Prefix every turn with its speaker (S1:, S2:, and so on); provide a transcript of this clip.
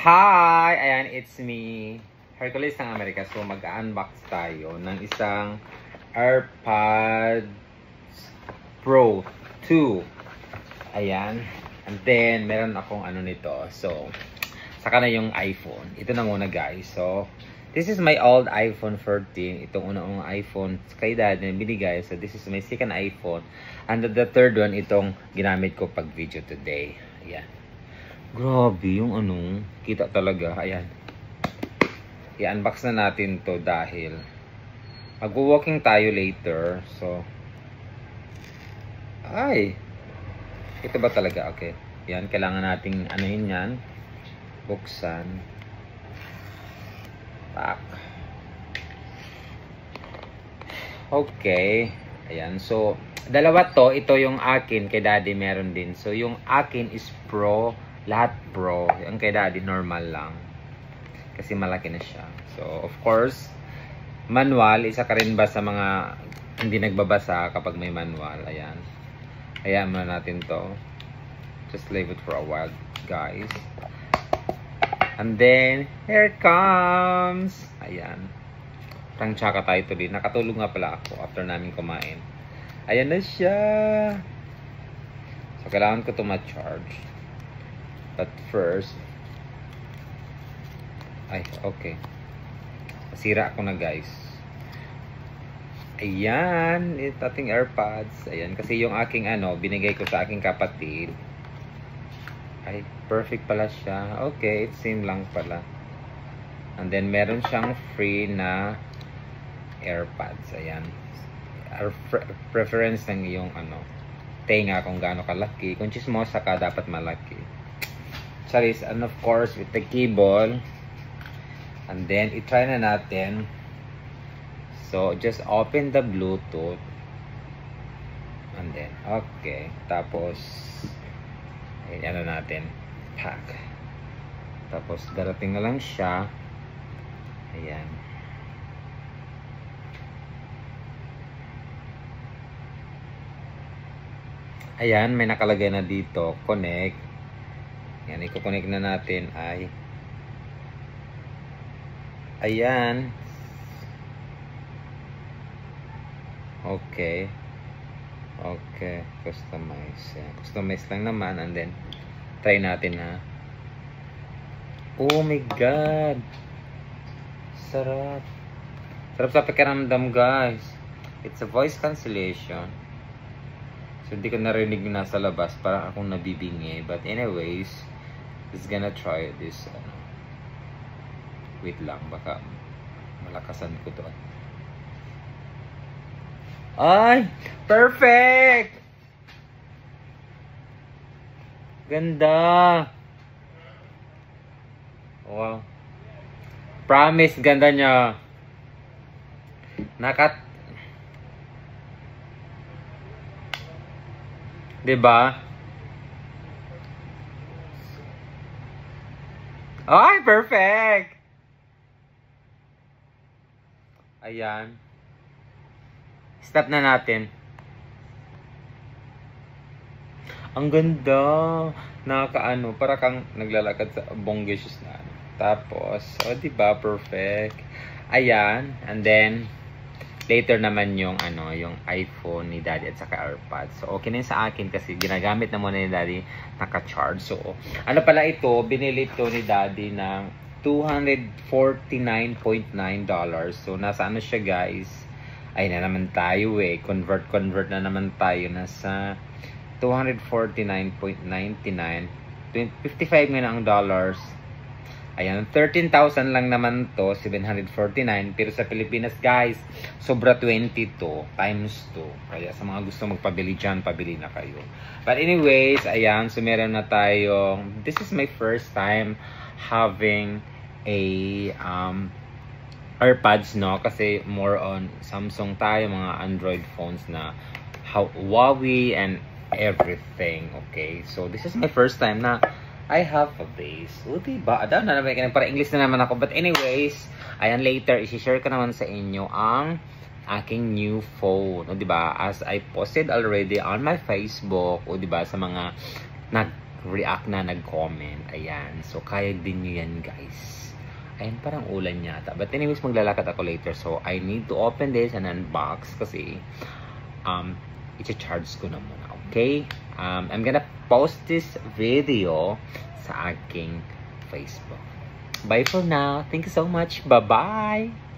S1: Hi! Ayan, it's me, Hercules ng Amerika. So, mag-unbox tayo ng isang AirPods Pro 2. Ayan. And then, meron akong ano nito. So, saka na yung iPhone. Ito na muna, guys. So, this is my old iPhone 14. Itong unang iPhone kay Dad na binigay. So, this is my second iPhone. And the third one, itong ginamit ko pag video today. Ayan. Grabe yung ano, kita talaga. Ayan. I-unbox na natin to dahil mag-walking tayo later. So, ay, ito ba talaga? Okay. Yan, kailangan nating anuhin yan. Buksan. Tak. Okay. Ayan. So, dalawa to. Ito yung akin. Kay Daddy meron din. So, yung akin is Pro. Lahat Pro. Ang kay Daddy normal lang. Kasi malaki na siya. So, of course, manual. Isa ka rin ba sa mga hindi nagbabasa kapag may manual. Ayan. Ayan muna natin to. Just leave it for a while, guys. And then, here it comes. Ayan. Parang tsaka tayo tuloy. Nakatulog nga pala ako after namin kumain. Ayan na siya. So, kailangan ko ito ma-charge. But first, ay, okay. Nasira ako na, guys. Ayan. Ito ating AirPods. Ayan. Kasi yung aking ano, binigay ko sa aking kapatid. Ay, perfect pala siya. Okay, it seemed lang pala. And then, meron siyang free na AirPods. Ayan. Preference ng iyong ano, tenga kung gaano kalaki. Kung chismosa ka, dapat malaki. Charis, and of course, with the cable. And then, i-try na natin. So, just open the Bluetooth. And then, okay. Tapos, ano natin, pack. Tapos, darating na lang siya. Ayan. Ayan, may nakalagay na dito, connect. Yan, i-connect na natin ay ayan. Okay. Okay. Customize. Yan. Customize lang naman. And then, try natin ha. Oh my God. Sarap. Sarap sa pakiramdam, guys. It's a voice cancellation. So, hindi ko narinig na nasa labas. Parang akong nabibingi. But anyways, is gonna try this. Wait lang, baka malakasan ko to. Ay! Perfect! Ganda! Wow. Promise, ganda niya. Diba? Ay, perfect! Ayan. Stop na natin. Ang ganda. Nakakaano. Para kang naglalakad sa bonggeshus na ano. Tapos, diba? Perfect. Ayan. And then, later naman yung ano, yung iPhone ni Daddy at saka AirPods. So, okay na sa akin kasi ginagamit na muna ni Daddy naka-charge. So, ano pala ito? Binili ito ni Daddy ng $249.9. So, nasa ano siya, guys? Ay na naman tayo eh. Convert na naman tayo. Nasa $249.99. 55 nga na ang dollars. Ayan, 13,000 lang naman to, 749. Pero sa Pilipinas, guys, sobra 22 times 2. Kaya sa mga gusto magpabili dyan, pabili na kayo. But anyways, ayan, so meron na tayong, this is my first time having a AirPods, no? Kasi more on Samsung tayo, mga Android phones na Huawei and everything, okay? So this is my first time na I have a base. O, diba?Adaw na naman. Para English na naman ako. But anyways, ayan, later, isi-share ko naman sa inyo ang aking new phone. O, diba? As I posted already on my Facebook. O, diba? Sa mga nag-react na, nag-comment. Ayan. So, kaya din nyo yan, guys. Ayan, parang ulan yata. But anyways, maglalakad ako later. So, I need to open this and unbox kasi i-charge ko na muna. Okay? I'm gonna post this video sa aking Facebook. Bye for now. Thank you so much. Bye-bye!